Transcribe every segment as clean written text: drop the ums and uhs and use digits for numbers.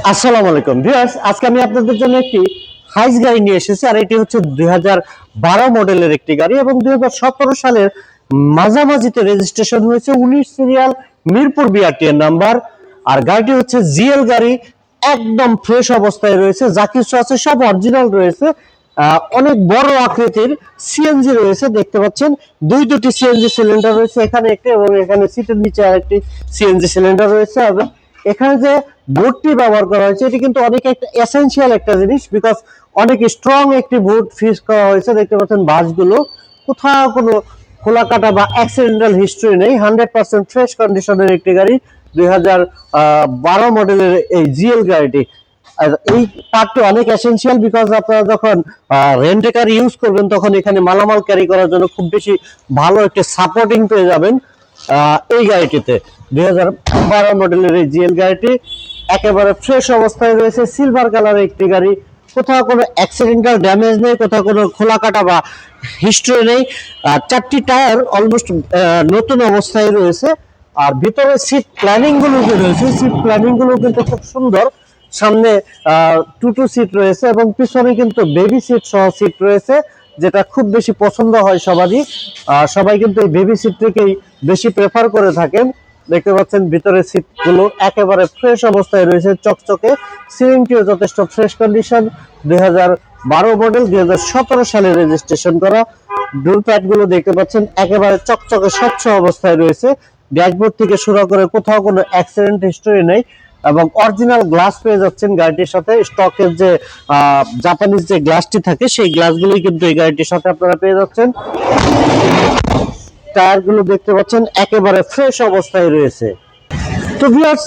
আসসালামু আলাইকুম ভিউয়ার্স, আজকে আমি আপনাদের জন্য একটি হাইস গাড়ি নিয়ে এসেছি। আর এটি হচ্ছে 2012 মডেলের একটি গাড়ি এবং 2017 সালের মাঝামাঝিতে রেজিস্ট্রেশন হয়েছে, 19 সিরিয়াল, মিরপুর বিআরটিএর নাম্বার। আর গাড়িটি হচ্ছে জিএল গাড়ি, একদম ফ্রেশ অবস্থায় রয়েছে, যা কিছু আছে সব অরিজিনাল রয়েছে। অনেক বড় আকৃতির সিএনজি রয়েছে, দেখতে পাচ্ছেন দুটি সিএনজি সিলিন্ডার রয়েছে, এখানে একটি এবং এখানে সিটের নিচে আরেকটি সিএনজি সিলিন্ডার রয়েছে। এবং এখানে যে বোর্ডটি ব্যবহার করা হয়েছে এটি কিন্তু অনেক একটা এসেনশিয়াল একটা জিনিস, বিকজ অনেক স্ট্রং একটি বোর্ড ফিক্স করা হয়েছে। দেখতে পাচ্ছেন বাসগুলো কোথাও কোনো খোলা কাটা বা অ্যাক্সিডেন্টাল হিস্ট্রি নেই, 100% ফ্রেশ কন্ডিশনের একটি গাড়ি। 2012 মডেলের এই জিএল গাড়িটি, আর এই পার্টটি অনেক এসেনশিয়াল, বিকজ আপনারা যখন রেন্টে কার ইউজ করবেন তখন এখানে মালামাল ক্যারি করার জন্য খুব বেশি ভালো একটা সাপোর্টিং পেয়ে যাবেন এই গাড়িটিতে। 2012 মডেলের এই জিএল গাড়িটি একেবারে ফ্রেশ অবস্থায় রয়েছে, সিলভার কালারের একটি গাড়ি, কোথাও কোনো অ্যাক্সিডেন্টাল ড্যামেজ নেই, কোথাও কোনো খোলা কাটা বা হিস্ট্রি নেই। চারটি টায়ার অলমোস্ট নতুন অবস্থায় রয়েছে। আর ভিতরে সিট প্ল্যানিং গুলো যে রয়েছে, সিট প্ল্যানিং গুলো কিন্তু খুব সুন্দর। সামনে টু সিট রয়েছে এবং পিছনে কিন্তু বেবি সিট সহ সিট রয়েছে, যেটা খুব বেশি পছন্দ হয় সবারই। সবাই কিন্তু এই বেবি সিটটিকেই বেশি প্রেফার করে থাকেন। দেখতে পাচ্ছেন ভিতরে সিট গুলো একেবারে ফ্রেশ অবস্থায় রয়েছে, চকচকে। সিলিংটিও যথেষ্ট ফ্রেশ কন্ডিশন, 2012 মডেল, 2017 সালে রেজিস্ট্রেশন করা। ডোর প্যাড গুলো দেখতে পাচ্ছেন একেবারে চকচকে স্বচ্ছ অবস্থায় রয়েছে। ড্যাশবোর্ড থেকে শুরু করে কোথাও কোনো অ্যাক্সিডেন্ট হিস্টরি নেই এবং অরিজিনাল গ্লাস পেয়ে যাচ্ছেন গাড়িটির সাথে। স্টকের যে জাপানিজ যে গ্লাসটি থাকে সেই গ্লাসগুলোই কিন্তু এই গাড়িটির সাথে আপনারা পেয়ে যাচ্ছেন। টায়ার গুলো দেখতে পাচ্ছেন একেবারে ফ্রেশ অবস্থায় রয়েছে। তো ভিউয়ার্স,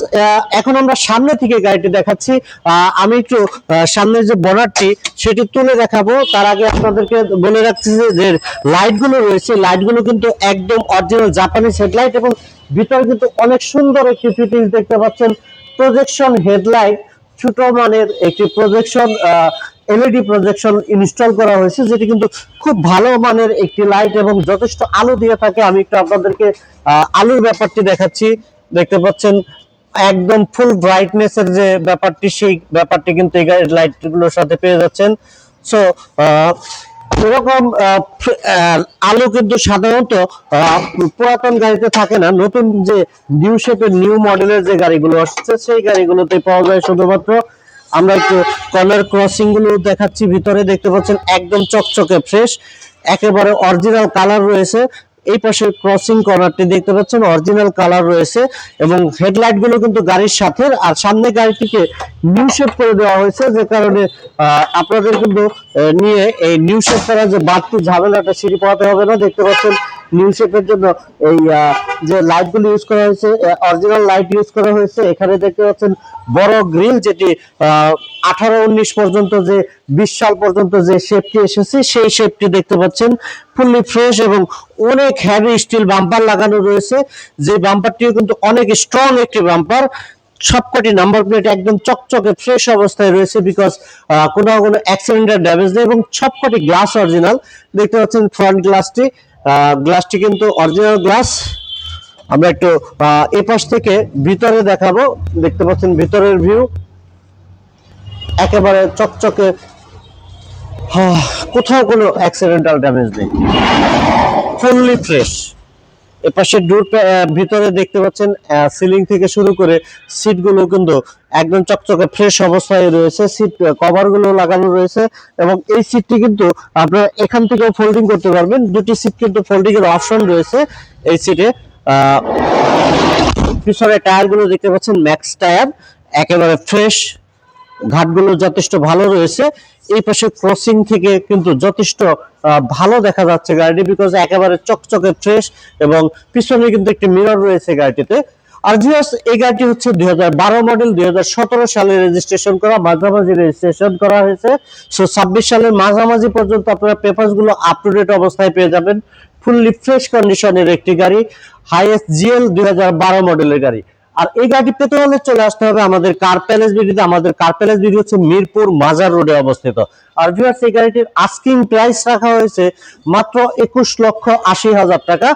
এখন আমরা সামনে থেকে গাড়িটি দেখাচ্ছি। আমি একটু সামনের যে বনারটি সেটি তুলে দেখাবো, তার আগে আপনাদেরকে বলে রাখছি যে লাইট গুলো রয়েছে, লাইট গুলো কিন্তু একদম অরিজিনাল জাপানিজ হেডলাইট এবং ভিতরে কিন্তু অনেক সুন্দর একটি ফিটিংস দেখতে পাচ্ছেন। প্রজেকশন হেডলাইট, ছোট মানের একটি প্রজেকশন এলইডি প্রজেকশন ইনস্টল করা হয়েছে, যেটি কিন্তু খুব ভালো মানের একটি লাইট এবং যথেষ্ট আলো দিয়ে থাকে। আমি একটু আপনাদেরকে আলোর ব্যাপারটি দেখাচ্ছি। দেখতে পাচ্ছেন একদম ফুল ব্রাইটনেস এর যে ব্যাপারটি, সেই ব্যাপারটি কিন্তু এই লাইট গুলোর সাথে পেয়ে যাচ্ছেন। সো এরকম আলো কিন্তু সাধারণত পুরাতন গাড়িতে থাকে না, নতুন যে নিউ শেপের নিউ মডেলের যে গাড়িগুলো আসছে সেই গাড়িগুলোতে পাওয়া যায় শুধুমাত্র। আমরা একটু কর্নার ক্রসিং গুলো দেখাচ্ছি। ভিতরে দেখতে পাচ্ছেন একদম চকচকে ফ্রেশ, একেবারে অরিজিনাল কালার রয়েছে। এই পাশে ক্রসিং কর্নারটি দেখতে পাচ্ছেন অরিজিনাল কালার রয়েছে এবং হেডলাইট গুলো কিন্তু গাড়ির সাথে। আর সামনে গাড়িটিকে নিউ শেপ করে দেওয়া হয়েছে, যে কারণে আপনাদের কিন্তু নিয়ে এই নিউ শেপ করার যে বাড়তি ঝামেলাটা সেটি পোহাতে হবে না। দেখতে পাচ্ছেন নিউ শেপের জন্য এই যে লাইট গুলো ইউজ করা হয়েছে, অরিজিনাল লাইট ইউজ করা হয়েছে। এখানে দেখতে পাচ্ছেন বড় গ্রিল, যেটি 18-19 পর্যন্ত, যে 20 সাল পর্যন্ত যে শেপটি এসেছে সেই শেপটি দেখতে পাচ্ছেন ফুললি ফ্রেশ এবং অনেক হেভি স্টিল বাম্পার লাগানো রয়েছে, যে বাম্পারটিও কিন্তু অনেক স্ট্রং একটি বাম্পার। সবকটি নাম্বার প্লেট একদম চকচকে ফ্রেশ অবস্থায় রয়েছে, বিকজ কোনো অ্যাক্সিডেন্টাল ড্যামেজ নেই এবং সবকটি গ্লাস অরিজিনাল। দেখতে পাচ্ছেন ফ্রন্ট গ্লাসটি, গ্লাসটি কিন্তু অরিজিনাল গ্লাস। আমরা একটু এই পাশ থেকে ভিতরে দেখাবো। দেখতে পাচ্ছেন ভিতরের ভিউ একেবারে চকচকে, কোথাও কোনো অ্যাক্সিডেন্টাল ড্যামেজ নেই, ফুললি ফ্রেশ। এপাশে ডোর ভিতরে দেখতে পাচ্ছেন সিলিং থেকে শুরু করে সিট গুলো কিন্তু একদম চকচকে ফ্রেশ অবস্থায় রয়েছে। সিট কভার গুলো লাগানো রয়েছে এবং এই সিটটি কিন্তু আপনারা এখান থেকেও ফোল্ডিং করতে পারবেন। দুটি সিট কিন্তু ফোল্ডিং এর অপশন রয়েছে এই সিটে। পিছনে টায়ার গুলো দেখতে পাচ্ছেন ম্যাক্স টায়ার, একেবারে ফ্রেশ, ঘাটগুলো যথেষ্ট ভালো রয়েছে। এই পাশে ক্রসিং থেকে কিন্তু যথেষ্ট ভালো দেখা যাচ্ছে গাড়িটি, বিকজ একেবারে চকচকে ফ্রেশ এবং পিছনে কিন্তু একটি মিরর রয়েছে গাড়িটিতে। আর ভিউয়ার্স, এই গাড়িটি হচ্ছে 2012 মডেল, 2017 সালে রেজিস্ট্রেশন করা, মাঝামাঝি রেজিস্ট্রেশন করা হয়েছে। সো 26 সালের মাঝামাঝি পর্যন্ত আপনারা পেপারস গুলো আপ টু ডেট অবস্থায় পেয়ে যাবেন। ফুললি ফ্রেশ কন্ডিশনের একটি গাড়ি, হাইয়েস্ট জিএল 2012 মডেলের গাড়ি। আর এই গাড়ি পেতে হলে চলে আসতে হবে আমাদের কার প্যালেস ভিডিওতে। আমাদের কার প্যালেস ভিডিও হচ্ছে মিরপুর মাজার রোডে অবস্থিত। আর ভিউয়ার্স, এই গাড়িটির আস্কিং প্রাইস রাখা হয়েছে মাত্র 21,80,000 টাকা।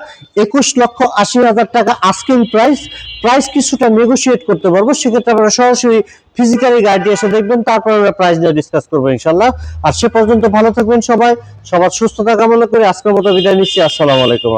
21,80,000 টাকা আস্কিং প্রাইস। প্রাইস কিছুটা নেগোশিয়েট করতে পারবো, সেক্ষেত্রে আপনারা সরাসরি ফিজিক্যালি গাড়িটি এসে দেখবেন, তারপর আমরা প্রাইস নিয়ে ডিসকাস করবো ইনশাল্লাহ। আর সে পর্যন্ত ভালো থাকবেন সবাই, সবার সুস্থতা কামনা করে আজকের মতো বিদায় নিচ্ছি। আসসালামু আলাইকুম।